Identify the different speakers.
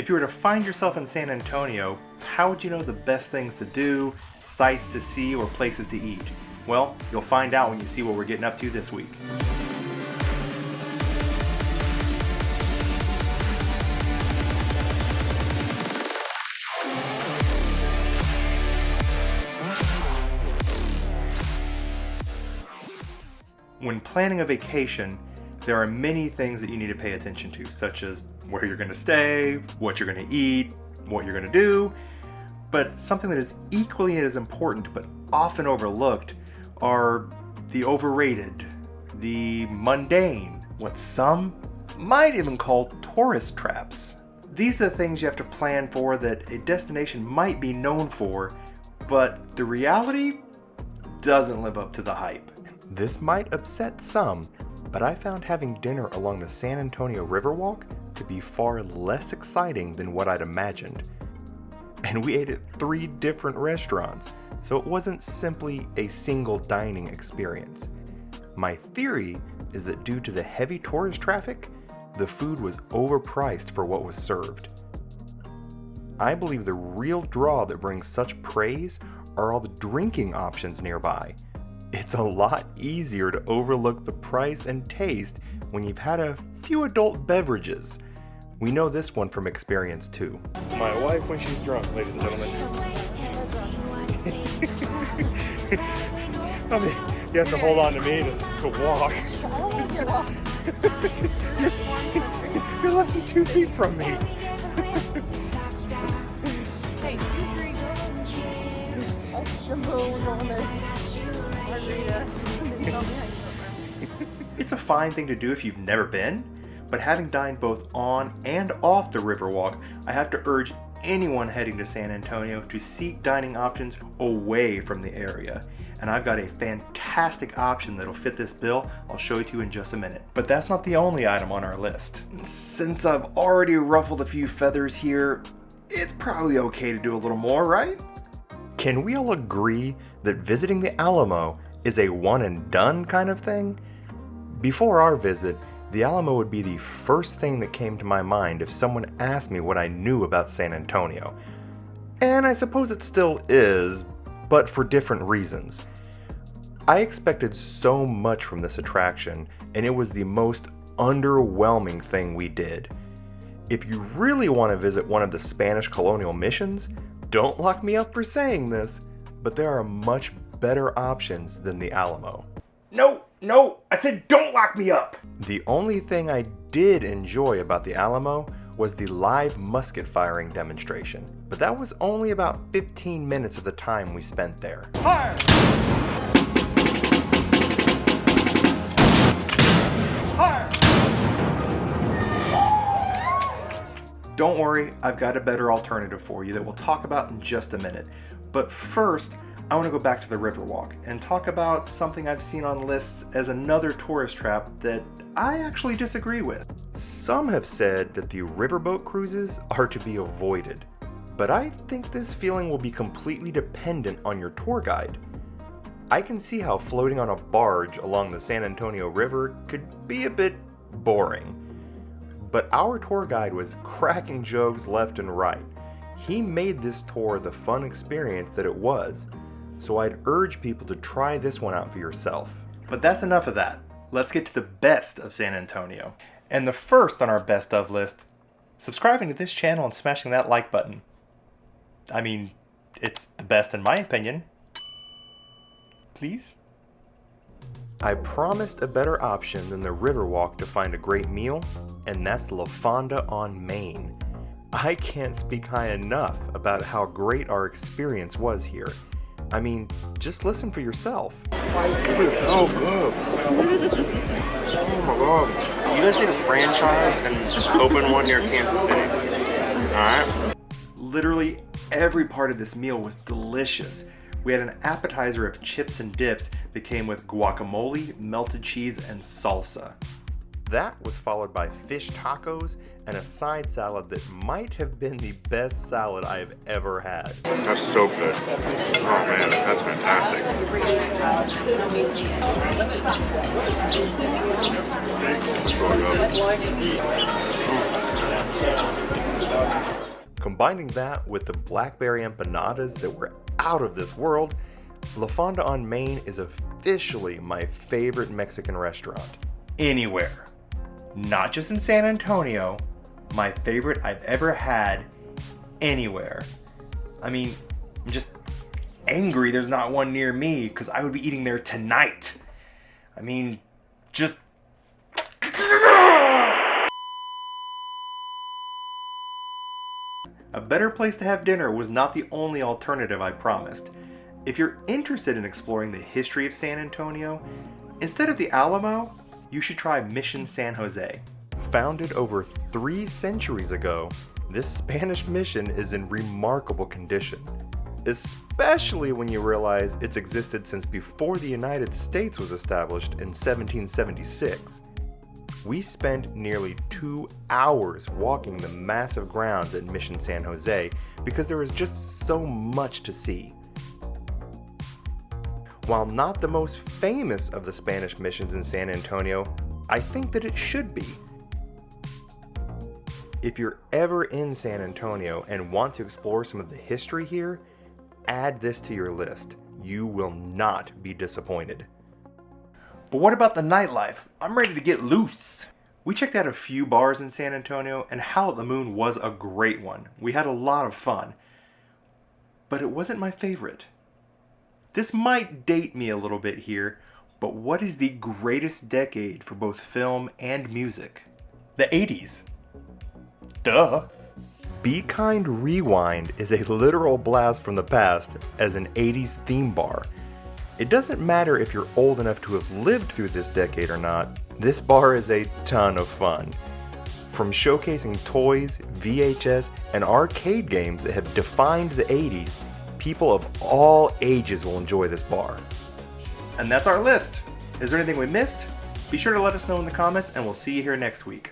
Speaker 1: If you were to find yourself in San Antonio, how would you know the best things to do, sights to see, or places to eat? Well, you'll find out when you see what we're getting up to this week. When planning a vacation, there are many things that you need to pay attention to, such as where you're going to stay, what you're going to eat, what you're going to do. But something that is equally as important but often overlooked are the overrated, the mundane, what some might even call tourist traps. These are the things you have to plan for that a destination might be known for, but the reality doesn't live up to the hype. This might upset some, but I found having dinner along the San Antonio Riverwalk to be far less exciting than what I'd imagined. And we ate at 3 different restaurants, so it wasn't simply a single dining experience. My theory is that due to the heavy tourist traffic, the food was overpriced for what was served. I believe the real draw that brings such praise are all the drinking options nearby. It's a lot easier to overlook the price and taste when you've had a few adult beverages. We know this one from experience too. My wife when she's drunk, ladies and gentlemen. I mean, you have to hold on to me to walk. You're less than 2 feet from me.
Speaker 2: Hey, you drink extra booze on this.
Speaker 1: It's a fine thing to do if you've never been, but having dined both on and off the Riverwalk, I have to urge anyone heading to San Antonio to seek dining options away from the area. And I've got a fantastic option that'll fit this bill. I'll show it to you in just a minute. But that's not the only item on our list. Since I've already ruffled a few feathers here, it's probably okay to do a little more, right? Can we all agree that visiting the Alamo is a one and done kind of thing? Before our visit, the Alamo would be the first thing that came to my mind if someone asked me what I knew about San Antonio. And I suppose it still is, but for different reasons. I expected so much from this attraction, and it was the most underwhelming thing we did. If you really want to visit one of the Spanish colonial missions, don't lock me up for saying this, but there are much better options than the Alamo. No, I said don't lock me up! The only thing I did enjoy about the Alamo was the live musket firing demonstration, but that was only about 15 minutes of the time we spent there. Fire! Fire! Don't worry, I've got a better alternative for you that we'll talk about in just a minute. But first, I want to go back to the Riverwalk and talk about something I've seen on lists as another tourist trap that I actually disagree with. Some have said that the riverboat cruises are to be avoided, but I think this feeling will be completely dependent on your tour guide. I can see how floating on a barge along the San Antonio River could be a bit boring, but our tour guide was cracking jokes left and right. He made this tour the fun experience that it was. So I'd urge people to try this one out for yourself. But that's enough of that. Let's get to the best of San Antonio. And the first on our best of list, subscribing to this channel and smashing that like button. I mean, it's the best in my opinion. Please? I promised a better option than the Riverwalk to find a great meal, and that's La Fonda on Main. I can't speak high enough about how great our experience was here. I mean, just listen for yourself.
Speaker 3: It is so good. Oh my god. You guys need a franchise and open one near Kansas City. Alright.
Speaker 1: Literally every part of this meal was delicious. We had an appetizer of chips and dips that came with guacamole, melted cheese, and salsa. That was followed by fish tacos and a side salad that might have been the best salad I have ever had.
Speaker 3: That's so good. Oh man, that's fantastic. So good.
Speaker 1: Combining that with the blackberry empanadas that were out of this world, La Fonda on Main is officially my favorite Mexican restaurant. Anywhere. Not just in San Antonio, my favorite I've ever had anywhere. I mean, I'm just angry there's not one near me because I would be eating there tonight. I mean, just... A better place to have dinner was not the only alternative I promised. If you're interested in exploring the history of San Antonio, instead of the Alamo, you should try Mission San Jose. Founded over 3 centuries ago, this Spanish mission is in remarkable condition, especially when you realize it's existed since before the United States was established in 1776. We spent nearly 2 hours walking the massive grounds at Mission San Jose because there was just so much to see. While not the most famous of the Spanish missions in San Antonio, I think that it should be. If you're ever in San Antonio and want to explore some of the history here, add this to your list. You will not be disappointed. But what about the nightlife? I'm ready to get loose. We checked out a few bars in San Antonio, and Howl at the Moon was a great one. We had a lot of fun. But it wasn't my favorite. This might date me a little bit here, but what is the greatest decade for both film and music? The 80s. Duh. Be Kind Rewind is a literal blast from the past as an 80s theme bar. It doesn't matter if you're old enough to have lived through this decade or not, this bar is a ton of fun. From showcasing toys, VHS, and arcade games that have defined the 80s, people of all ages will enjoy this bar. And that's our list. Is there anything we missed? Be sure to let us know in the comments, and we'll see you here next week.